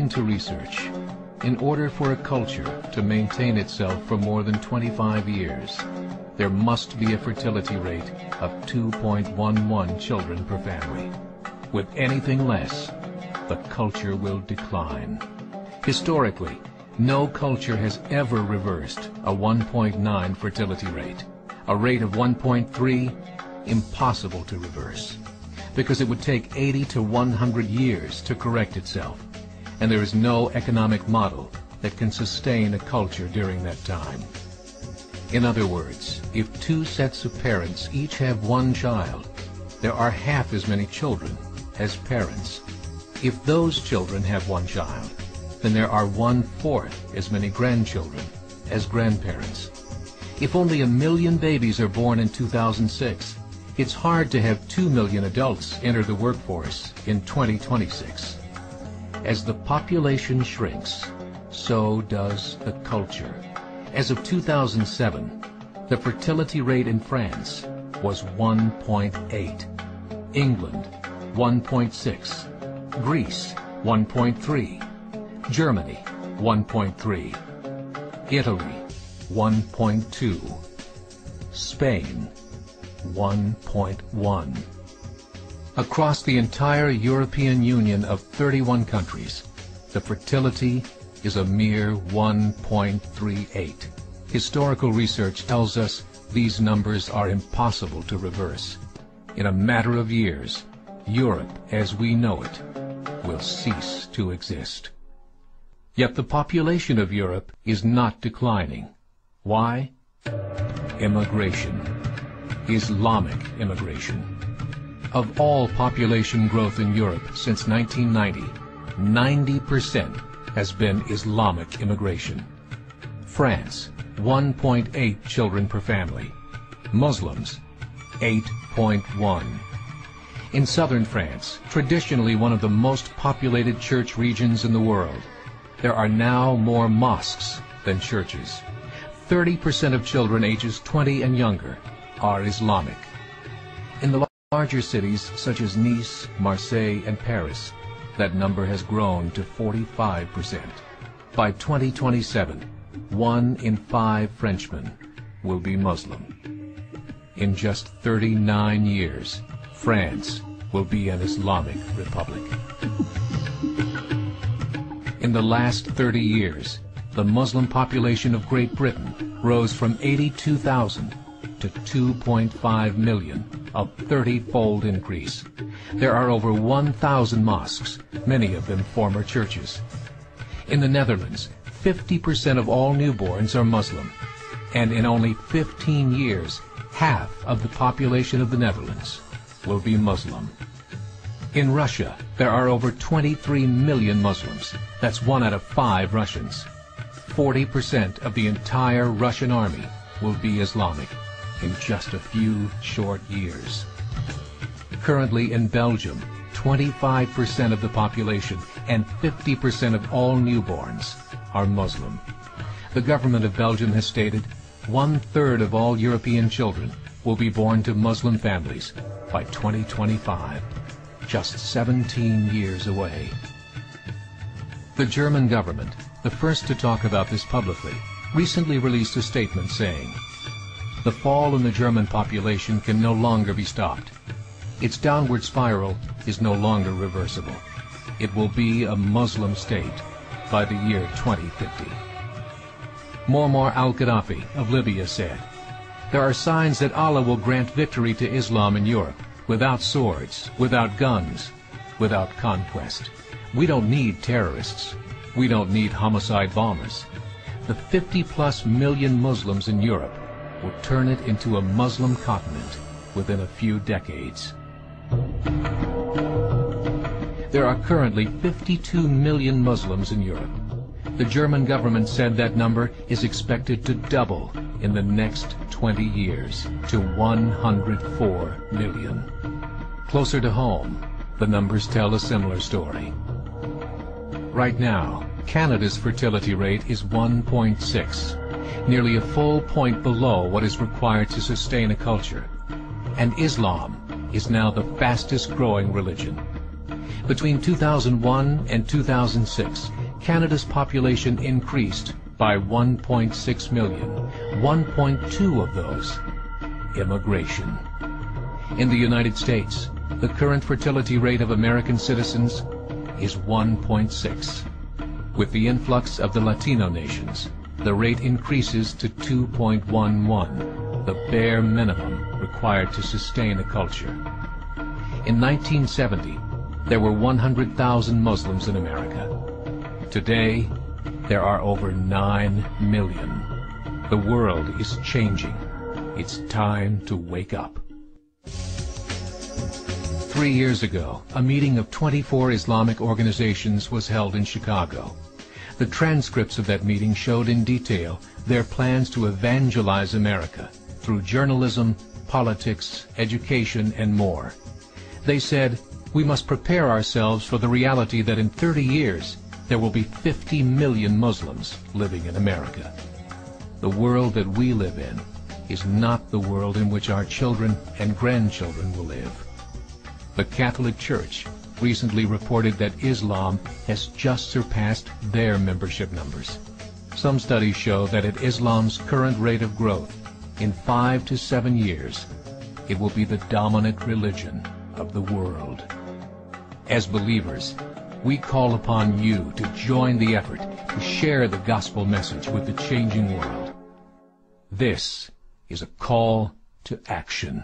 According to research, in order for a culture to maintain itself for more than 25 years, there must be a fertility rate of 2.11 children per family. With anything less, the culture will decline. Historically, no culture has ever reversed a 1.9 fertility rate. A rate of 1.3, impossible to reverse, because it would take 80 to 100 years to correct itself, and there is no economic model that can sustain a culture during that time. In other words, if two sets of parents each have one child, there are half as many children as parents. If those children have one child, then there are 1/4 as many grandchildren as grandparents. If only 1 million babies are born in 2006, it's hard to have 2 million adults enter the workforce in 2026. As the population shrinks, so does the culture. As of 2007, the fertility rate in France was 1.8, England 1.6, Greece 1.3, Germany 1.3, Italy 1.2, Spain 1.1. Across the entire European Union of 31 countries, the fertility is a mere 1.38. Historical research tells us these numbers are impossible to reverse. In a matter of years, Europe as we know it will cease to exist. Yet the population of Europe is not declining. Why? Immigration. Islamic immigration. Of all population growth in Europe since 1990, 90% has been Islamic immigration. France, 1.8 children per family. Muslims, 8.1. In southern France, traditionally one of the most populated church regions in the world, there are now more mosques than churches. 30% of children ages 20 and younger are Islamic. In the larger cities such as Nice, Marseille, and Paris, that number has grown to 45%. By 2027, 1 in 5 Frenchmen will be Muslim. In just 39 years, France will be an Islamic republic. In the last 30 years, the Muslim population of Great Britain rose from 82,000 to 2.5 million, a 30-fold increase. There are over 1,000 mosques, many of them former churches. In the Netherlands, 50% of all newborns are Muslim, and in only 15 years, half of the population of the Netherlands will be Muslim. In Russia, there are over 23 million Muslims. That's 1 out of 5 Russians. 40% of the entire Russian army will be Islamic in just a few short years. Currently in Belgium, 25% of the population and 50% of all newborns are Muslim. The government of Belgium has stated 1/3 of all European children will be born to Muslim families by 2025, just 17 years away. The German government, the first to talk about this publicly, recently released a statement saying, "The fall in the German population can no longer be stopped. Its downward spiral is no longer reversible. It will be a Muslim state by the year 2050. Muammar al-Gaddafi of Libya said, "There are signs that Allah will grant victory to Islam in Europe, without swords, without guns, without conquest. We don't need terrorists. We don't need homicide bombers. The 50+ million Muslims in Europe will turn it into a Muslim continent within a few decades." There are currently 52 million Muslims in Europe. The German government said that number is expected to double in the next 20 years to 104 million. Closer to home, the numbers tell a similar story. Right now, Canada's fertility rate is 1.6, nearly a full point below what is required to sustain a culture. And Islam is now the fastest growing religion. Between 2001 and 2006, Canada's population increased by 1.6 million, 1.2 of those immigration. In the United States, the current fertility rate of American citizens is 1.6. With the influx of the Latino nations, the rate increases to 2.11, the bare minimum required to sustain a culture. In 1970, there were 100,000 Muslims in America. Today, there are over 9 million. The world is changing. It's time to wake up. 3 years ago, a meeting of 24 Islamic organizations was held in Chicago. The transcripts of that meeting showed in detail their plans to evangelize America through journalism, politics, education, and more. They said, we must prepare ourselves for the reality that in 30 years, there will be 50 million Muslims living in America. The world that we live in is not the world in which our children and grandchildren will live. The Catholic Church recently reported that Islam has just surpassed their membership numbers. Some studies show that at Islam's current rate of growth, in 5 to 7 years, it will be the dominant religion of the world. As believers, we call upon you to join the effort to share the gospel message with the changing world. This is a call to action.